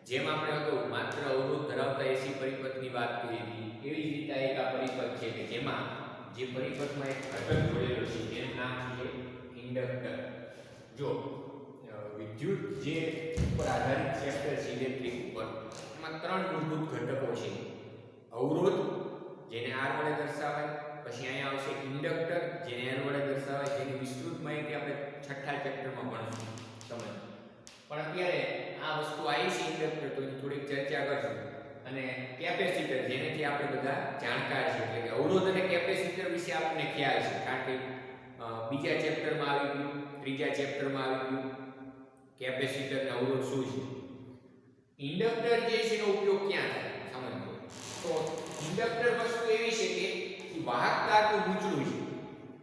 જેમ આપણે અગાઉ માત્ર અવરોધ ધરાવતા એસી પરિપથની વાત કરી હતી, એવી જ રીતે એક આ પરિપથ છે કે જેમાં જે પરિપથમાં એક ઘટક જોડેલો છે જેનું નામ છે ઇન્ડક્ટર. જો વિદ્યુત જે ઉપર આધારિત ચેપ્ટર છે ઇલેક્ટ્રિક ઉપર, એમાં ત્રણ મૂળભૂત ઘટકો છે. અવરોધ જેને R વડે દર્શાવાય, પછી અહીંયા આવશે ઇન્ડક્ટર જેને L વડે દર્શાવાય, જેની વિસ્તૃત માહિતી આપણે છઠ્ઠા ચેપ્ટરમાં ભણશું. સમજ. પણ અત્યારે આ વસ્તુ આવી છે ઇન્ડક્ટર, તો એની થોડીક ચર્ચા કરશું. અને કેપેસિટર જેનેથી આપણે બધા જાણકાર છે, એટલે કે અવરોધ અને કેપેસિટર વિશે આપણને ખ્યાલ છે, કારણ કે બીજા ચેપ્ટરમાં આવી ગયું, ત્રીજા ચેપ્ટરમાં આવી ગયું કેપેસિટર અને અવરોધ શું છે. ઇન્ડક્ટર જે છે એનો ઉપયોગ ક્યાં થાય સમજો. તો ઇન્ડક્ટર વસ્તુ એવી છે કે વાહક તારનું ગૂંચળું છે,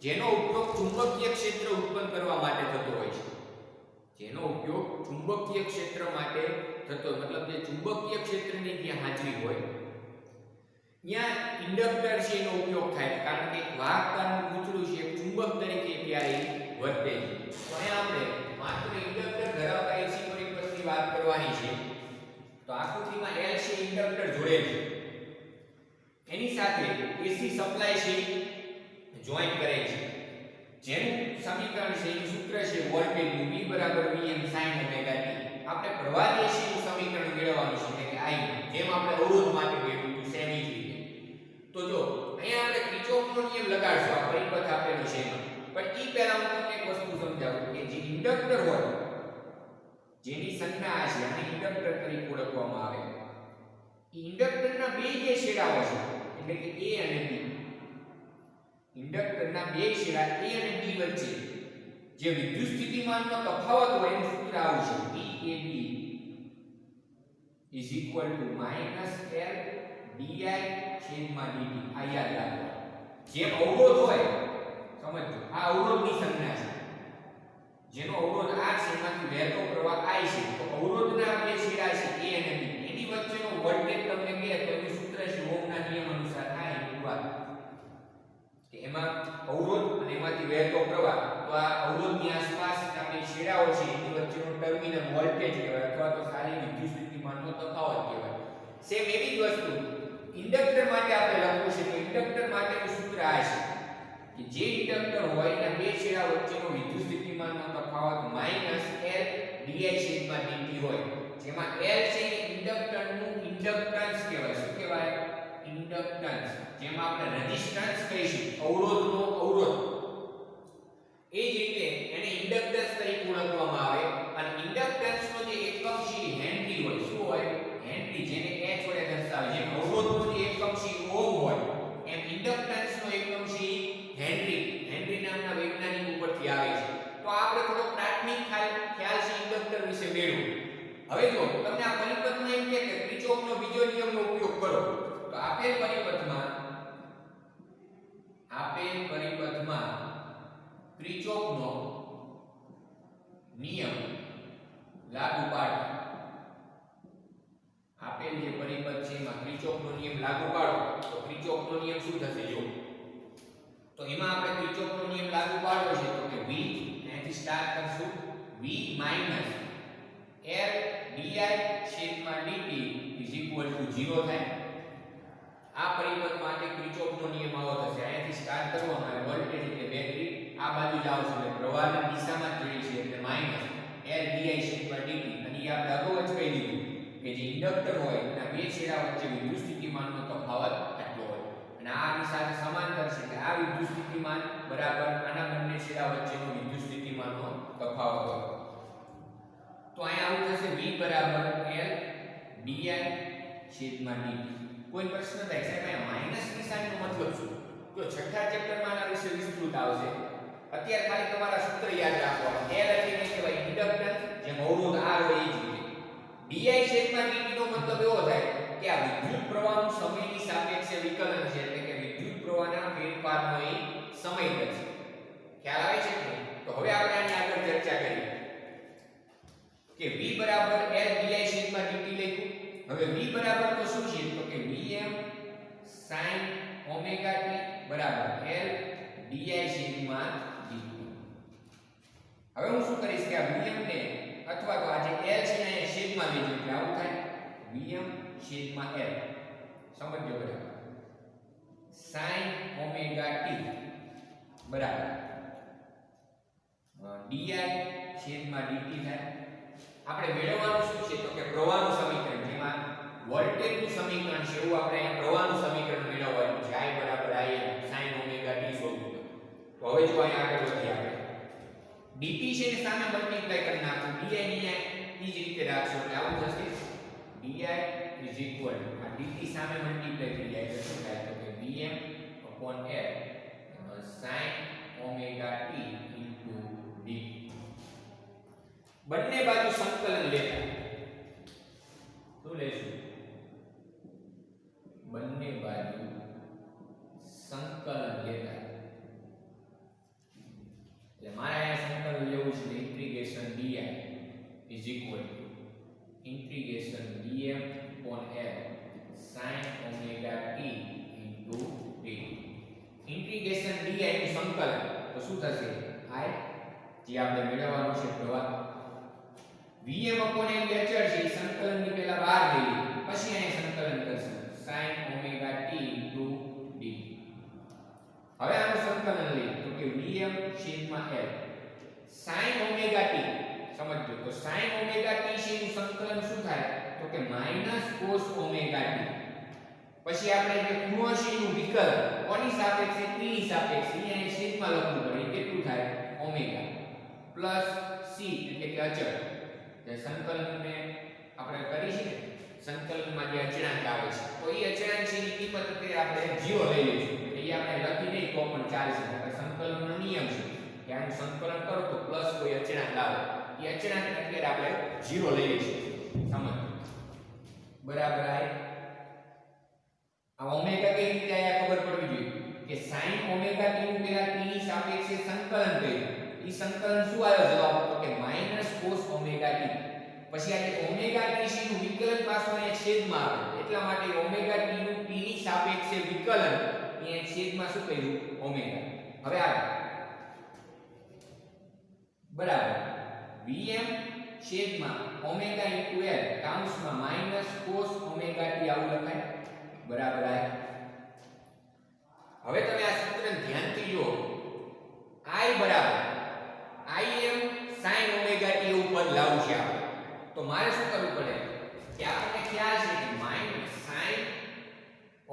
જેનો ઉપયોગ ચુંબકીય ક્ષેત્ર ઉત્પન્ન કરવા માટે થતો હોય છે. જેનો ઉપયોગ ચુંબકીય ક્ષેત્ર માટે થતો, મતલબ જે ચુંબકીય ક્ષેત્રની ત્યાં હાજરી હોય ત્યાં ઇન્ડક્ટર છે એનો ઉપયોગ થાય, કારણ કે વાહક તારનું ગૂંચળું છે એક ચુંબક તરીકે ત્યારે વર્તે છે. તો અહીંયા આપણે માત્ર ઇન્ડક્ટર ધરાવતા એસી પરિપથની વાત કરવાની છે. તો આકૃતિમાં L છે ઇન્ડક્ટર જોડેલ છે, એની સાથે એસી સપ્લાય છે જોઈન્ટ કરે છે, જેનું સમીકરણ છે એનું સૂત્ર છે વોલ્ટેજનું V Vm sin ωt. આપણે પ્રવાહ રેશિયોનું સમીકરણ મેળવવાનું છે, એટલે કે I, જેમ આપણે અવરોધ માટે મેળવ્યું હતું સેમ જ રીતે. તો જો અહીંયા આપણે કિર્ચોફનો નિયમ લગાડશું, આ પરિપથ આપેલો છે એમાં. પણ ઈ પહેલા હું તમને એક વસ્તુ સમજાવું કે જે ઇન્ડક્ટર હોય, જેની સંજ્ઞા છે આને ઇન્ડક્ટર તરીકે ઓળખવામાં આવે. ઇન્ડક્ટરના બે જે છેડાઓ છે, એટલે કે A અને B, ઇન્ડક્ટરના બે છેડા A અને B વચ્ચે જે વિદ્યુત સ્થિતિમાનનો તફાવત હોય એનું સૂત્ર આવું છે VAB -L di /dt. આ યાદ રાખો. જેમ અવરોધ હોય, સમજો આ અવરોધની સંજ્ઞા છે, જેનો અવરોધ R છે એમાંથી વહેતો પ્રવાહ I છે. તો અવરોધના બે છેડા છે A અને B, એની વચ્ચેનો વોલ્ટેજ તમને કહે તો એનું સૂત્ર છે ઓહમના નિયમ અનુસાર I / કે એમાં અવરોધ અને એમાંથી વહેતો પ્રવાહ. તો આ અવરોધની આસપાસ જે છેડાઓ છે એની વચ્ચેનો ટર્મિનલ વોલ્ટેજ કહેવાય, અથવા તો સારી વિદ્યુત સ્થિતિમાનનો તફાવત કહેવાય. સેમ એવી જ વસ્તુ ઇન્ડક્ટર માટે આપણે લખવું છે. તો ઇન્ડક્ટર માટેનું સૂત્ર આ છે કે જે ઇન્ડક્ટર હોય એના બે છેડા વચ્ચેનો વિદ્યુત સ્થિતિમાનનો તફાવત -L di /dt હોય, જેમાં L છે એ ઇન્ડક્ટરનું ઇન્ડક્ટન્સ કહેવાય. શું કહેવાય? ઇન્ડક્ટન્સ. જેમાં આપણે રેઝિસ્ટન્સ કહીશું, અવરોધનો અવરોધ, એ જ રીતે એને ઇન્ડક્ટન્સ તરીકે ઓળખવામાં આવે. અને ઇન્ડક્ટન્સનો જે એકમ છે હેનરી હોય. શું હોય? હેનરી, જેને H વડે દર્શાવે. જેમ અવરોધનો જે એકમ છે ઓહમ હોય, એમ ઇન્ડક્ટન્સનો એકમ છે હેનરી. હેનરી નામના વૈજ્ઞાનિક ઉપરથી આવે છે. તો આપણે થોડો પ્રાથમિક ખ્યાલ છે ઇન્ડક્ટર વિશે મેળવો. હવે જો તમને આ પરિપથમાં એમ કહે કે કિર્ચોફનો બીજો નિયમનો ઉપયોગ કરો, તો આપેલ પરિપથમાં કિર્ચોફનો નિયમ લાગુ પાડો. આપેલ જે પરિપથ છે એમાં કિર્ચોફનો નિયમ લાગુ પાડો, તો કિર્ચોફનો નિયમ શું થશે? જો તો એમાં આપણે કિર્ચોફનો નિયમ લાગુ પાડવો છે, તો કે V, અહીંથી સ્ટાર્ટ કરશું, V - L di /dt 0 થાય. આ પરિપથ માટે કિર્ચોફનો નિયમ આવો થશે. અહીંયાથી સ્ટાર્ટ કરવાનો, એટલે વોલ્ટેજ એટલે બેટરી આ બાજુ જ આવશે, એટલે પ્રવાહની દિશામાં જ જઈ છે, એટલે -L di /dt. અને એ આપણે અગાઉ જ કહી દીધું કે જે ઇન્ડક્ટર હોય એના બે છેડા વચ્ચે વિદ્યુત સ્થિતિમાનનો તફાવત આટલો હોય, અને આની સાથે સમાંતર છે કે આ વિદ્યુત સ્થિતિમાન બરાબર આના બંને છેડા વચ્ચેનો વિદ્યુત સ્થિતિમાનનો તફાવત હોય. તો અહીંયા આવું થશે V = L di /dt. કોઈ પ્રશ્ન થાય સાહેબ આ માઈનસ નિશાનીનો મતલબ શું? જો છઠ્ઠા ચેપ્ટરમાં આના વિશે વિસ્તૃત આવશે. અત્યારે ખાલી તમારા સૂત્ર યાદ રાખવાનું. L એટલે શું કહેવાય? ઇન્ડક્ટન્સ, જેમ અવરોધ R હોય એ જ રીતે. di /dt નો મતલબ એવો થાય કે આ વિદ્યુત પ્રવાહનું સમયની સાપેક્ષે વિકલન છે, એટલે કે વિદ્યુત પ્રવાહના ફેરફારનો એ સમય દર છે. ખ્યાલ આવે છે કે? તો હવે આપણે આની આગળ ચર્ચા કરીએ કે V = L di /dt લખ્યું. હવે V બરાબર તો શું છે? તો કે Vm sin ωt = L di /dt. હવે હું શું કરીશ કે આ Vm ને અથવા તો આ જે L છે એને છેદમાં લઈ જઉં, એટલે આવું થાય. Vm છેદમાં L સમજો બરાબર sin ઓમેગા t બરાબર di છેદમાં dt થાય. આપણે મેળવવાનું શું છે તો કે પ્રવાહનું સમીકરણ, જેમાં વોલ્ટેજનું સમીકરણ છે એવું આપણે અહીંયા પ્રવાહનું સમીકરણ મેળવવાનું છે. I બરાબર Im sin ઓમેગા t શોધવું. તો હવે જો અહીંયા આગળ વધીએ આપણે dt છે ને સામે મલ્ટીપ્લાય કરી નાખું, di ને અહીંયા ઈ જ રીતે રાખશો એટલે આવું થશે di is equal આ dt સામે મલ્ટીપ્લાય થઈ જાય તો શું થાય તો કે Vm upon L sin omega t into dt. બંને બાજુ સંકલન લેતા શું લેશું? બંને બાજુ સંકલન લેતા એટલે મારે અહીંયા સંકલન લેવું છે integration di is equal to integration dm upon L sin omega t into dt. integration di નું સંકલન તો શું થશે? I જે આપણે મેળવવાનું છે પ્રવાહ Vm upon L અચળ છે, સંકલનની પહેલા બહાર લઈએ પછી અહીં સંકલન કરશું sin omega t into dt. હવે આનું સંકલન લઈએ તો કે Vm છેદમાં L sin omega t સમજો તો sin omega t છે નું સંકલન શું થાય તો કે cos omega t. પછી આપણે જે ખૂણો છે નું વિકલન કોની સાપેક્ષે? t ની સાપેક્ષે અહીં છેદમાં લખવું પડે. કેટલું થાય? ઓમેગા પ્લસ c એટલે કે અચળ. જે સંકલનને આપણે કરી છે સંકલનમાં જે અચળાંક આવે છે તો એ અચળાંક છે ની કિંમત અત્યારે આપણે 0 લઈ લઈશું. એટલે એ આપણે લખી નહીં તો પણ ચાલશે. એટલે સંકલનનો નિયમ છે કે આનું સંકલન કરો તો પ્લસ કોઈ અચળાંક આવે, એ અચળાંક અત્યારે આપણે 0 લઈ લઈશું. સમજ બરાબર? આ ઓમેગા કઈ રીતે આયા ખબર પડવી જોઈએ કે sin ઓમેગા t નું પેલા t ની સાપેક્ષે સંકલન કર્યું. ઈ સંકલન શું આવ્યો જવાબ તો કે cos ઓમેગા t. પછી આ જે ઓમેગા t છે નું વિકલન પાછું અહીંયા છેદમાં આવે, એટલા માટે ઓમેગા t નું t ની સાપેક્ષે વિકલન અહીંયા છેદમાં શું કર્યું? ઓમેગા. હવે આગળ બરાબર Vm છેદમાં ઓમેગા ઇન્ટુ L કૌંસમાં cos ઓમેગા t આવું લખાય. બરાબર? હવે તમે આ સૂત્રને ધ્યાનથી જુઓ. I બરાબર Im sin ઓમેગા t એવું પદ લાવવું છે આપણે તો મારે શું કરવું પડે કે આપણને ખ્યાલ છે કે sin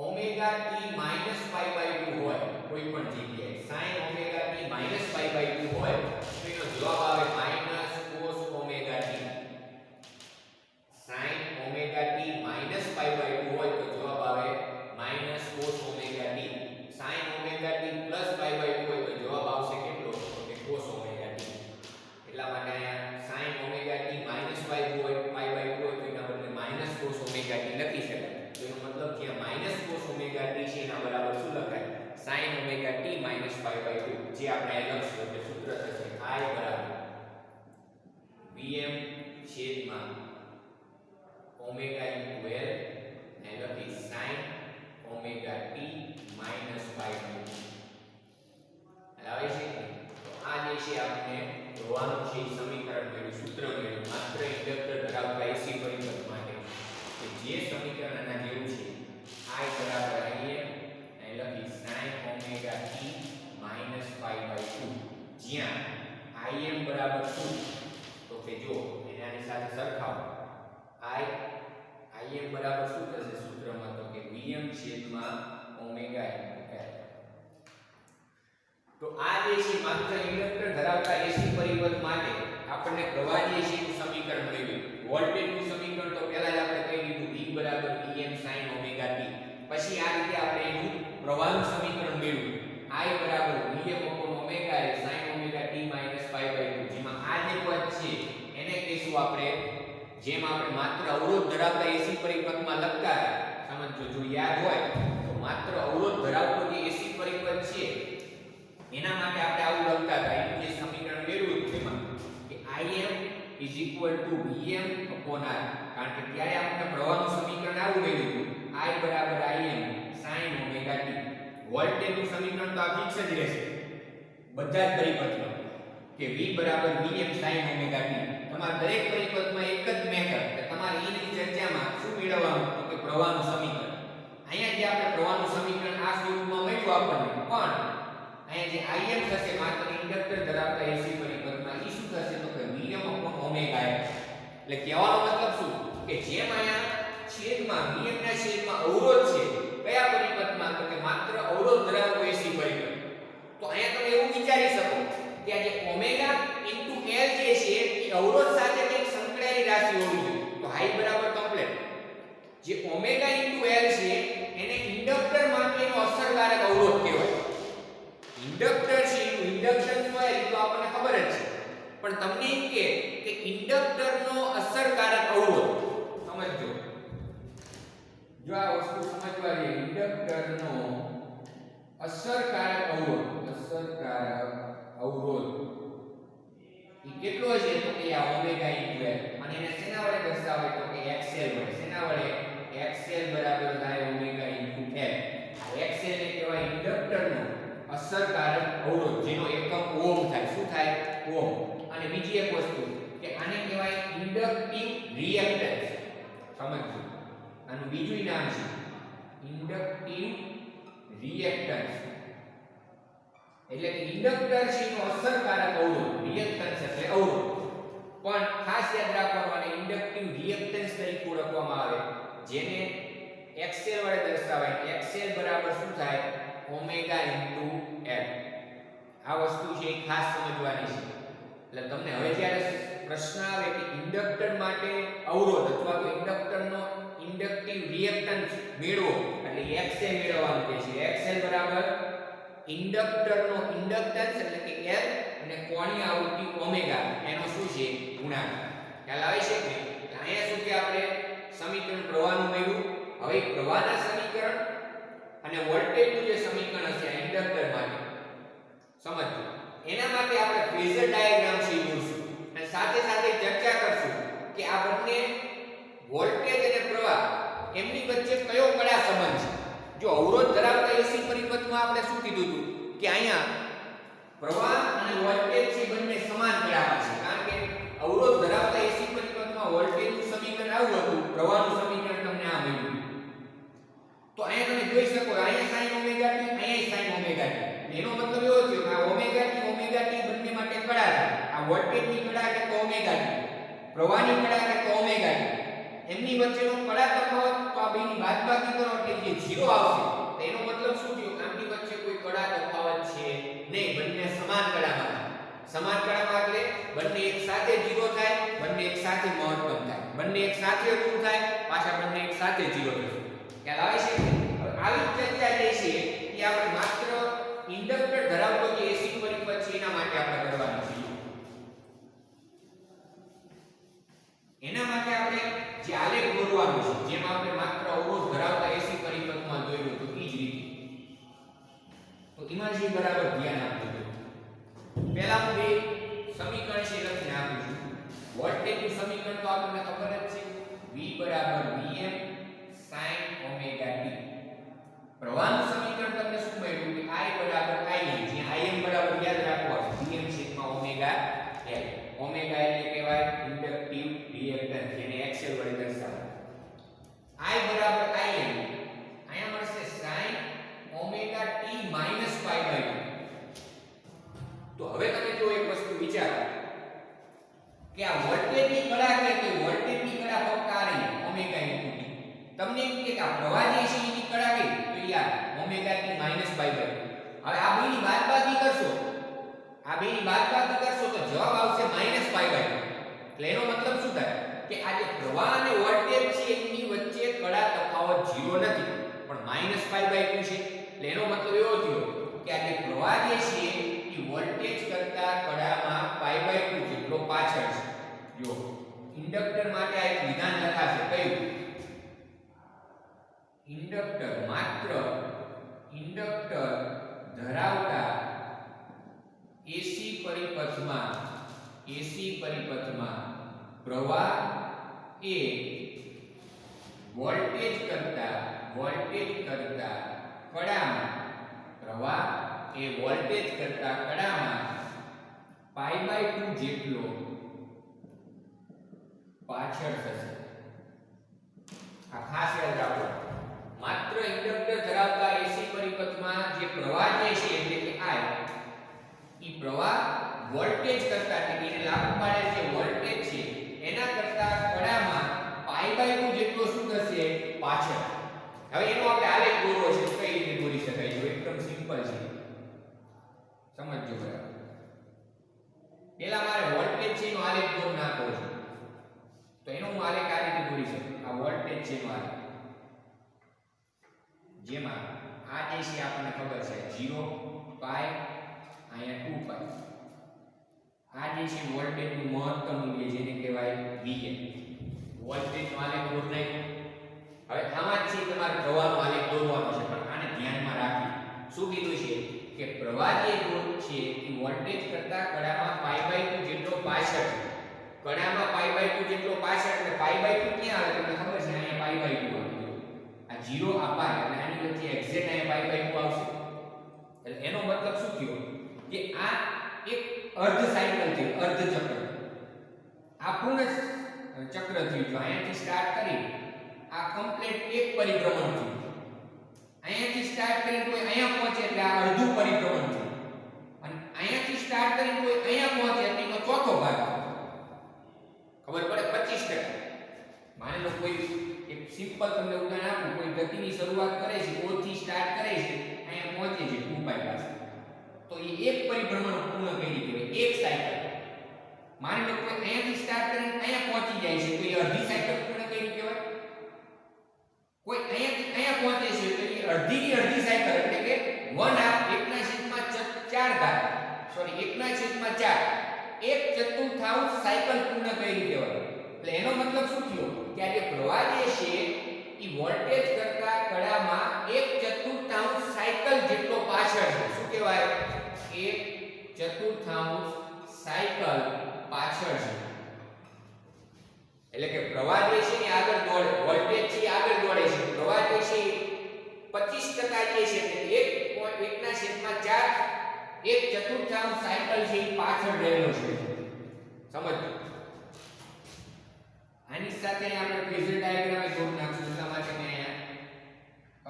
ઓમેગા t -π/2 હોય કોઈ પણ જગ્યાએ sin ઓમેગા t -π/2 હોય તો એનો જવાબ આવે cos omega t. sin omega t -π/2 હોય તો જવાબ આવે cos omega t. sin omega t +π/2 હોય તો જવાબ આવશે કેટલો તો કે cos ઓમેગા t. એટલા માટે અહીંયા sin ઓમેગા t -π/2 હોય તો એના બદલે cos ઓમેગા t લખી શકાય. તો એનો મતલબ કે cos ઓમેગા t છે એના બરાબર શું લખાય? sin ઓમેગા t -π/2 જે આપણે અહીં લખશું એટલે સૂત્ર થશે I બરાબર Vm છેદમાં ઓમેગા ઇન્ટુ L ને લખી sin ઓમેગા t -π/2. આવે છે તો આ જે છે આપણે જોવાનું છે સમીકરણ મેળવ્યું, સૂત્ર મેળવ્યું માત્ર ઇન્ડક્ટર ધરાવતા AC પરિપથ માટે કે જે સમીકરણ આના જેવું છે I બરાબર Im ને લખી sin ઓમેગા t -π/2 જ્યાં Im બરાબર શું તો કે જો એનાની સાથે સરખાવો Im બરાબર શું થશે સૂત્રમાં તો કે Vm છેદમાં ઓમેગા ઇન્ટુ L. તો આ જે છે માત્ર ઇન્ડક્ટર ધરાવતા AC પરિપથ માટે આપણને પ્રવાહ જે છે નું સમીકરણ મળ્યું. વોલ્ટેજનું સમીકરણ તો પહેલા જ આપણે કહી દીધું V બરાબર Vm sin ઓમેગા t. પછી આ રીતે આપણે એનું પ્રવાહનું સમીકરણ મેળવ્યું I બરાબર Vm upon omega L sin omega t -π/2 જેમાં આ જે પદ છે એને કહીશું આપણે જેમ આપણે માત્ર અવરોધ ધરાવતા AC પરિપથમાં લખતા હતા. સમજો જો યાદ હોય તો માત્ર અવરોધ ધરાવતો જે AC પરિપથ છે એના માટે આપણે આવું લખતા હતા. એનું જે સમીકરણ મેળવ્યું તેમાં કે Im Vm upon R, કારણ કે ત્યારે આપણે પ્રવાહનું સમીકરણ આવું મેળવ્યું I બરાબર Im sin ઓમેગા t. વોલ્ટેજનું સમીકરણ તો આ ફિક્સ જ રહેશે બધા જ પરિપથમાં કે V બરાબર Vm sin ઓમેગા t. તમારા દરેક પરિપથમાં એક જ મેથડ કે તમારે એની ચર્ચામાં શું મેળવવાનું તો કે પ્રવાહનું સમીકરણ. અહીંયા જે આપણે પ્રવાહનું સમીકરણ આ સ્વરૂપમાં મળ્યું આપણને, પણ અહીંયા જે Im થશે માત્ર ઇન્ડક્ટર ધરાવતા એસી પરિપથમાં એ શું થશે તો કે Vm upon ઓમેગા f. એટલે કહેવાનો મતલબ શું કે જેમ અહીંયા છેદમાં Vm ના છેદમાં અવરોધ છે કયા પરિપથમાં તો કે માત્ર અવરોધ ધરાવતો એસી પરિપથ, તો અહીંયા તમે એવું વિચારી શકો કે આ જે ઓમેગા ઇન્ટુ L જે છે એ અવરોધ સાથે કંઈક સંકળાયેલી રાશિ હોવી જોઈએ. તો હાઈ બરાબર કમ્પ્લીટ જે ઓમેગા ઇન્ટુ L છે એને ઇન્ડક્ટર માટેનો અસરકારક અવરોધ કહેવાય. ઇન્ડક્ટર છે એનું ઇન્ડક્ટન્સ હોય તો આપણને ખબર જ છે, પણ તમને એમ કે ઇન્ડક્ટરનો અસરકારક અવરોધ સમજો. જો આ વસ્તુ સમજવા જોઈએ, ઇન્ડક્ટરનો અસરકારક અવરોધ એ કેટલો છે તો કે આ ઓમેગા ઇન્ટુ L, અને એને શેના વડે દર્શાવે તો કે XL વડે. શેના વડે? XL બરાબર થાય ઓમેગા ઇન્ટુ L. આ XL ને કહેવાય ઇન્ડક્ટરનો અસરકારક અવરોધ, જેનો એકમ ઓહ્મ થાય. શું થાય? ઓહ્મ. અને બીજી એક વસ્તુ કે આને કહેવાય ઇન્ડક્ટિવ રિએક્ટન્સ. સમજજો, આનું બીજું નામ છે ઇન્ડક્ટિવ રિએક્ટન્સ. એટલે કે ઇન્ડક્ટર છે એનો અસરકારક અવરોધ, રિએક્ટન્સ એટલે અવરોધ, પણ ખાસ યાદ રાખવાનું આને ઇન્ડક્ટિવ રિએક્ટન્સ તરીકે ઓળખવામાં આવે, જેને XL વડે દર્શાવાય. XL બરાબર શું થાય? Omega into L. આ વસ્તુ છે એ ખાસ સમજવાની છે. એટલે તમને હવે જ્યારે પ્રશ્ન આવે કે ઇન્ડક્ટર માટે અવરોધ અથવા તો ઇન્ડક્ટરનો ઇન્ડક્ટિવ રિએક્ટન્સ મેળવો, એટલે XL મેળવવાનું કહે છે. XL બરાબર ઇન્ડક્ટરનો ઇન્ડક્ટન્સ એટલે કે L અને કોણીય આવૃત્તિ ઓમેગા એનો શું છે? ગુણાકાર. ખ્યાલ આવે છે કે અહીંયા શું કે આપણે સમીકરણ પ્રવાહનું મળ્યું. હવે પ્રવાહના સમીકરણ અને વોલ્ટેજનું જે સમીકરણ હશે આ ઇન્ડક્ટર માટે સમજજો, એના માટે આપણે ફેઝર ડાયાગ્રામ શીખીશું અને સાથે સાથે ચર્ચા કરશું કે આ બંને વોલ્ટેજ અને પ્રવાહ એમની વચ્ચે કયો કડા સંબંધ છે. જો અવરોધ ધરાવતા એસી પરિપથમાં આપણે શું કીધું હતું કે અહીંયા પ્રવાહ અને વોલ્ટેજ છે બંને સમાન કડામાં છે, કારણ કે અવરોધ ધરાવતા એસી પરિપથમાં વોલ્ટેજનું સમીકરણ આવું હતું, પ્રવાહનું સમીકરણ તમને આ મળ્યું. તો અહીંયા તમે જોઈ શકો અહીંયા sin ઓમેગા t, અહીંયા sin ઓમેગા t. એનો મતલબ એવો થયો કે આ ઓમેગા t બંને માટે કડા છે. આ વોલ્ટેજની કડા કે તો ઓમેગા t, પ્રવાહની કડા કે તો ઓમેગા t. એમની વચ્ચેનો કડા તફાવત તો આ બેની બાદબાકી કરો એટલે જે 0 આવશે. તેનો મતલબ શું થયો? આમની વચ્ચે કોઈ કડા તફાવત છે નહીં, બંને સમાન કડામાં. સમાન કડામાં એટલે બંને એક સાથે 0 થાય, બંને એક સાથે મહત્તમ થાય, બંને એક સાથે ઋણ થાય, પાછા બંને એક સાથે 0 થશે. ખ્યાલ આવે છે? આવી ચર્ચા જે છે એ આપણે માત્ર ઇન્ડક્ટર ધરાવતો જે એસી પરિપથ છે એના માટે આપણે કરવાની છે. એના માટે આપણે જે આલેખ દોરવાનો છે, જેમાં આપણે માત્ર અવરોધ ધરાવતા એસી પરિપથમાં દોર્યું હતું એ જ રીતે. તો એમાં જે બરાબર ધ્યાન આપજો. પહેલા હું બે સમીકરણ છે લખીને આપું છું. વોલ્ટેજનું સમીકરણ તો આપણને ખબર જ છે, V બરાબર Vm sin ઓમેગા t. પ્રવાહનું સમીકરણ તમને શું મળ્યું કે I બરાબર Im, જ્યાં Im બરાબર યાદ રાખવાનું Vm છેદમાં ઓમેગા L. ઓમેગા એટલે કહેવાય ઇન્ડક્ટિવ રિએક્ટન્સ, જેને XL વડે દર્શાવાય. I બરાબર Im અહીંયા મળશે sin omega t minus pi by 2. તો હવે તમે જો એક વસ્તુ વિચારો કે આ વોલ્ટેજની કડા કે તો વોલ્ટેજની કડા ફક્ત આ રહી ઓમેગા ઇન્ટુ t. તમને એમ કે આ પ્રવાહ જે છે એની કડા કઈ તો યાર omega t minus pi by 2. હવે આ બેની બાદબાકી કરશો, આ બેની બાદબાકી કરશો તો જવાબ આવશે માઈનસ પાઈ બાય 2. એટલે એનો મતલબ શું થાય કે આ જે પ્રવાહ અને વોલ્ટેજ છે એની વચ્ચે કડા તફાવત 0 નથી, પણ માઈનસ પાઈ બાય 2 છે. એટલે એનો મતલબ એવો થયો કે આ જે પ્રવાહ જે છે એ વોલ્ટેજ કરતા કડામાં પાઈ બાય 2 જેટલો પાછળ છે. જો ઇન્ડક્ટર માટે આ એક વિધાન લખાશે, કયું? ઇન્ડક્ટર માત્ર ઇન્ડક્ટર ધરાવતા એસી પરિપથમાં પ્રવાહ એ વોલ્ટેજ કરતા કડામાં, પ્રવાહ એ વોલ્ટેજ કરતા કડામાં પાઈ બાય 2 જેટલો પાછળ થશે. આ ખાસ યાદ રાખો. માત્ર ઇન્ડક્ટર ધરાવતા એસી પરિપથમાં જે પ્રવાહ જે છે એટલે કે I ઈ પ્રવાહ વોલ્ટેજ કરતા એટલે કે લાગુ પાડેલ જે વોલ્ટેજ છે એના કરતા કડામાં π/2 જેટલો શું થશે પાછળ. હવે એનો આપણે આલેખ દોરવો છે. કઈ રીતે દોરી શકાય જો એકદમ સિમ્પલ છે. સમજજો બરાબર. પહેલા મારે વોલ્ટેજ છે એનો આલેખ દોર નાખવો છે. તો એનો હું આલેખ આ રીતે દોરી શકું. આ વોલ્ટેજ છે એનો આલેખ. જેમાં આ જે છે આપણને ખબર છે 0 π અહીંયા 2 π. આ જે છે વોલ્ટેજનું મહત્તમ મૂલ્ય જેને કહેવાય Vn. વોલ્ટેજનો આલેખ દોર નાખ્યો. હવે આમાં જ છે તમારે પ્રવાહનો આલેખ દોરવાનો છે પણ આને ધ્યાનમાં રાખી શું કીધું છે કે પ્રવાહ જે દોર છે એ વોલ્ટેજ કરતા કડામાં π/2 જેટલો પાછળ છે. કડામાં π/2 જેટલો પાછળ એટલે π/2 ક્યાં આવે તમને ખબર છે અહીંયા π/2 આવે. આ 0 આ π એટલે આની વચ્ચે એક્ઝેક્ટ અહીંયા π/2 આવશે. એટલે એનો મતલબ શું થયો કે આ એક અર્ધ સાયકલ છે, અર્ધ ચક્ર. આ પૂર્ણ ચક્ર થયું. જો અહીંયાથી સ્ટાર્ટ કરી આ કમ્પ્લીટ એક પરિભ્રમણ થયું. અહીંયાથી સ્ટાર્ટ કરીને કોઈ અહીંયા પહોંચે એટલે આ અડધું પરિભ્રમણ થયું. અને અહીંયાથી સ્ટાર્ટ કરીને કોઈ અહીંયા પહોંચે એટલે એનો ચોથો ભાગ. ખબર પડે 25%. માની લો કોઈ એક સિમ્પલ તમને ઉદાહરણ આપું. કોઈ ગતિની શરૂઆત કરે છે, O થી સ્ટાર્ટ કરે છે, અહીંયા પહોંચે છે 2π પાસે. તો એ એક પરિભ્રમણ પૂર્ણ કરી કહેવાય, એક સાયકલ. માની લો કોઈ અહીંયાથી સ્ટાર્ટ કરીને અહીંયા પહોંચી જાય છે તો એ અડધી સાયકલ પૂર્ણ કરી કહેવાય. કોઈ અહીંયાથી અહીંયા પહોંચે છે તો એ અડધીની અડધી સાયકલ એટલે કે 1/4 એક ચતુર્થાંશ સાયકલ પૂર્ણ કરી કહેવાય. એટલે એનો મતલબ શું થયો કે આ જે પ્રવાહ જે છે એ વોલ્ટેજ કરતા કડામાં 1/4 સાયકલ જેટલો પાછળ છે. શું કહેવાય? 1/4 સાયકલ પાછળ છે. એટલે કે પ્રવાહ જે છે એ આગળ દોડે, વોલ્ટેજ છે આગળ દોડે છે. પ્રવાહ જે છે 25% જે છે એટલે 1/4 1/4 સાયકલ છે એ પાછળ રહેલો છે. સમજો. આની સાથે આપણે ફેઝર ડાયાગ્રામ દોર નાખશું. એટલા માટે મેં અહીંયા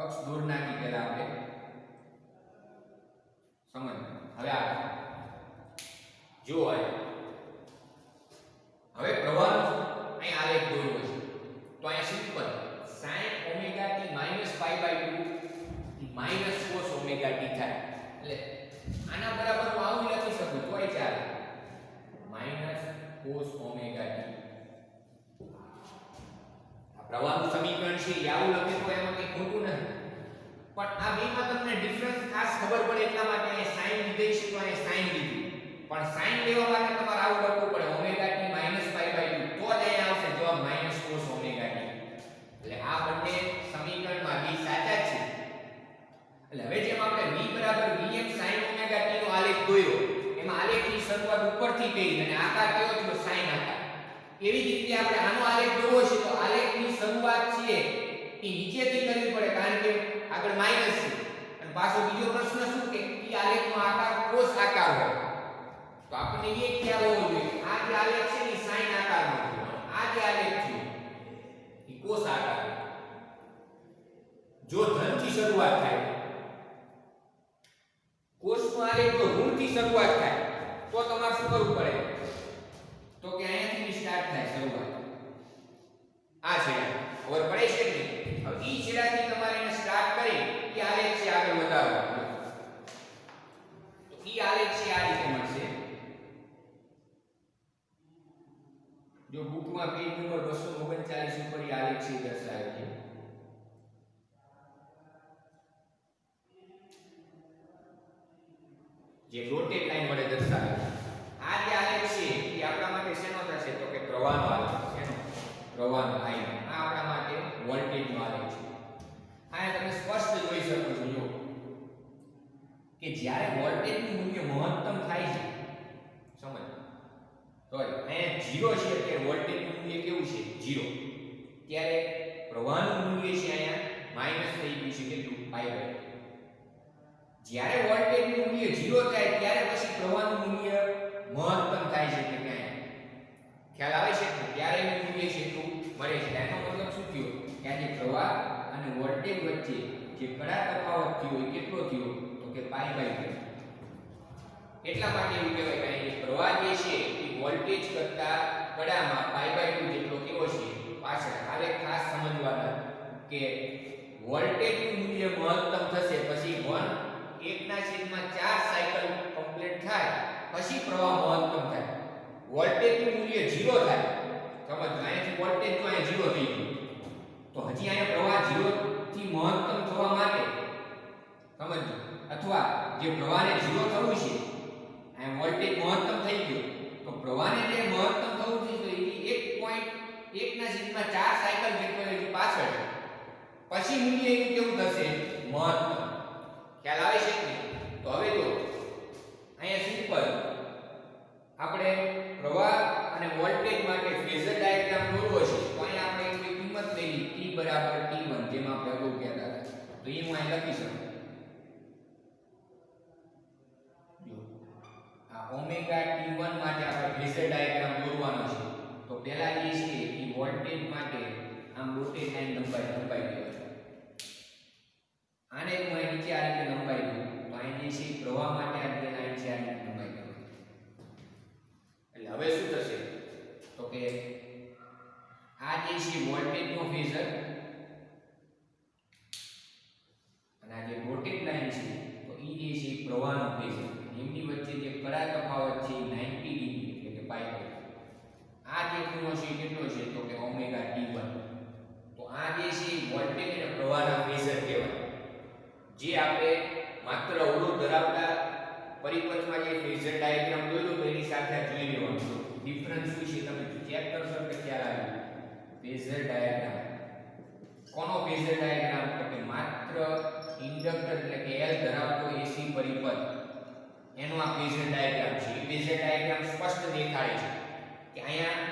અક્ષ દોર નાખી પહેલા આપણે સમજ. હવે આગળ જો હવે પ્રવાહનો અહીં આલેખ દોરવો છે. તો અહીંયા simple sin ωt -π/2 cos ωt થાય. એટલે આના બરાબર હું આવું લખી શકું તોય ચાલે. cos ωt પ્રવાહનું સમીકરણ છે એ આવું લખે તો એમાં કંઈ ખોટું નથી. પણ આ બેમાં તમને ડિફરન્સ ખાસ ખબર પડે એટલા માટે અહીં sin લીધી છે તો અહીં sin લીધી. પણ sin લેવા માટે તમારે આવું લખવું પડે ωt -π/2 તો જ અહીં આવશે જવાબ -cos ωt. એટલે આ બંને સમીકરણમાં b સાચા છે. એટલે હવે જેમ આપણે v Vm sin ωt નો આલેખ દોર્યો એમાં આલેખની શરૂઆત ઉપરથી કરી અને આકાર કયો થયો sin આકાર. એવી જ રીતે આપણે આનો આલેખ દોરવો છે તો આલેખની શરૂઆત છે એ નીચેથી કરવી પડે કારણ કે આગળ માઈનસ છે. અને પાછો બીજો પ્રશ્ન શું કે ઈ આલેખનો આકાર cos આકાર હોય. તો આપણને એ ખ્યાલ હોવો જોઈએ આ જે આલેખ છે એ sin આકારનો છે. આ જે આલેખ છે એ cos આકાર. જો ધનથી શરૂઆત થાય cos નો આલેખ જો ઋણથી શરૂઆત થાય તો તમારે શું કરવું પડે? તો કે અહીંયાથી સ્ટાર્ટ થાય શરૂઆત. આ છેડા ખબર પડે છે કે હવે ઈ છેડાથી તમારે એને સ્ટાર્ટ કરી ઈ આલેખ છે આગળ વધારવાનો. તો ઈ આલેખ છે આ રીતે મળશે. જો બુકમાં પેજ નંબર 239 ઉપર ઈ આલેખ છે દર્શાવે છે. જે ડોટેડ લાઈન વડે દર્શાવે છે. આ જે આલેખ છે એ આપણા માટે શેનો થશે? તો કે પ્રવાહનો આલેખ છે. શેનો? પ્રવાહનો આલેખ. આ આપણા માટે વોલ્ટેજનો આલેખ છે. આયા તમે સ્પષ્ટ જોઈ શકો છો જો કે જ્યારે વોલ્ટેજનું મૂલ્ય મહત્તમ થાય છે સમજ તો અહીંયા 0 છે એટલે વોલ્ટેજનું મૂલ્ય કેવું છે 0. ત્યારે પ્રવાહનું મૂલ્ય છે અહીંયા માઈનસ થઈ ગયું છે કેટલું π/2. જ્યારે વોલ્ટેજનું મૂલ્ય 0 થાય ત્યારે પછી પ્રવાહનું મૂલ્ય મહત્તમ થાય છે એટલે કે ખ્યાલ આવે છે કે ત્યારે એનું મૂલ્ય છે એટલું મળે છે. એનો મતલબ શું થયો કે આજે પ્રવાહ અને વોલ્ટેજ વચ્ચે જે કડા તફાવત થયો એ કેટલો થયો તો કે π/2 એટલા માટે એવું કહેવાય કે પ્રવાહ જે છે એ વોલ્ટેજ કરતા કડામાં π/2 જેટલો કેવો છે પાછળ. હવે ખાસ સમજવાના કે વોલ્ટેજનું મૂલ્ય મહત્તમ થશે પછી 1/4 સાયકલ કમ્પ્લીટ થાય પછી પ્રવાહ મહત્તમ થાય. વોલ્ટેજનું મૂલ્ય 0 થાય, સમજ, અહીંયાથી વોલ્ટેજ તો અહીંયા 0 થઈ ગયું તો હજી અહીંયા પ્રવાહ 0 થી મહત્તમ થવા માટે સમજો, અથવા જે પ્રવાહને 0 થવું છે અહીંયા વોલ્ટેજ મહત્તમ થઈ ગયો તો પ્રવાહને જે મહત્તમ થવું છે તો એ 1/4 સાયકલ જેટલો એની પાછળ પછી મૂલ્ય એનું કેવું થશે મહત્તમ. ખ્યાલ આવે છે કે તો હવે જો અહીંયા સિમ્પલ આપણે પ્રવાહ અને વોલ્ટેજ માટે ફેઝર ડાયાગ્રામ દોરવો છે તો અહીંયા આપણે એક કિંમત લેવી t = t1 જેમ આપણે અગાઉ કહેતા હતા તો એ હું અહીં લખી શકું. જો આ ઓમેગા t1 માટે આપણે ફેઝર ડાયાગ્રામ દોરવાનો છે તો પહેલા જે છે એ વોલ્ટેજ માટે આમ ડોટેડ લાઈન લંબાઈ દેવાની. આને હું અહીં નીચે આ રીતે લંબાઈ દઉં તો અહીં જે છે પ્રવાહ માટે આ જે લાઈન છે આ રીતે લંબાઈ દેવાની. એટલે હવે શું થશે તો કે આ જે છે વોલ્ટેજનો ફેઝર અને આ જે ડોટેડ લાઈન છે તો એ જે છે પ્રવાહનો ફેઝર, એમની વચ્ચે જે કડા તફાવત છે 90 ડિગ્રી એટલે કે π/2. આ જે ખૂણો છે કેટલો છે તો કે ઓમેગા t1. તો આ જે છે વોલ્ટેજ અને પ્રવાહના ફેઝર કહેવાય. જે આપણે માત્ર અવરોધ ધરાવતા પરિપથમાં જે ફેઝર ડાયાગ્રામ દોર્યો તો એની સાથે જોઈ લેવાનું. ડિફરન્સ શું છે તમે ચેક કરશો કે ખ્યાલ આવે. ફેઝર ડાયાગ્રામ કોનો ફેઝર ડાયાગ્રામ તો કે માત્ર ઇન્ડક્ટર એટલે કે L ધરાવતો AC પરિપથ એનો આ ફેઝર ડાયાગ્રામ છે. એ ફેઝર ડાયાગ્રામ સ્પષ્ટ દેખાડે છે કે અહીંયા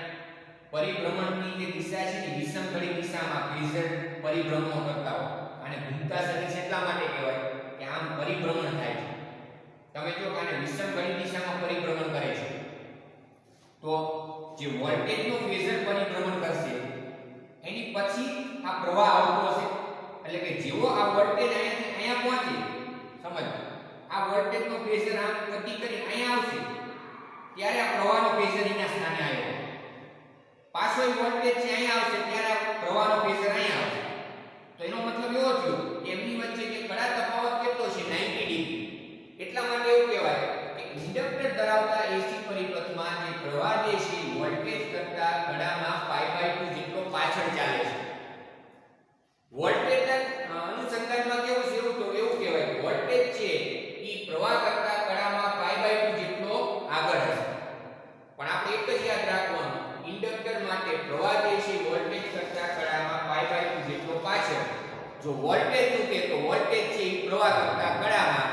પરિભ્રમણની જે દિશા છે એ વિષમઘડી દિશામાં ફેઝર પરિભ્રમણો કરતા હોય અને ઘૂમતા સદિશ એટલા માટે કહેવાય કે આમ પરિભ્રમણ થાય છે. તમે જો કે વિષમઘડી દિશામાં પરિભ્રમણ કરે છે તો જે વોલ્ટેજનો ફેઝર પરિભ્રમણ કરશે એની પછી આ પ્રવાહ આવતો હશે. એટલે કે જેવો આ વોલ્ટેજ અહીંયાથી અહીંયા પહોંચે, સમજ, આ વોલ્ટેજનો ફેઝર આમ ગતિ કરી અહીંયા આવશે ત્યારે આ પ્રવાહનો ફેઝર એના સ્થાને આવ્યો. પાછો એ વોલ્ટેજ છે અહીંયા આવશે ત્યારે આ પ્રવાહનો ફેઝર અહીંયા આવશે. તો એનો મતલબ એવો થયો કે એમની વચ્ચે જે કડા તફાવત કેટલો છે 90 ડિગ્રી. એટલા માટે એવું કહેવાય કે ઇન્ડક્ટર ધરાવતા AC પરિપથમાં જે પ્રવાહ જે છે વોલ્ટેજ કરતા કડામાં π/2 જેટલો પાછળ ચાલે છે. વોલ્ટેજના અનુસંધાનમાં કેવું છે એવું કહેવાય કે વોલ્ટેજ છે એ પ્રવાહ કરતા કડામાં π/2 જેટલો આગળ હશે. પણ આપણે એક જ યાદ રાખવાનું, ઇન્ડક્ટર માટે પ્રવાહ જે છે વોલ્ટેજ કરતા કડામાં π/2 જેટલો પાછળ. જો વોલ્ટેજ મૂકે તો વોલ્ટેજ છે એ પ્રવાહ કરતા કડામાં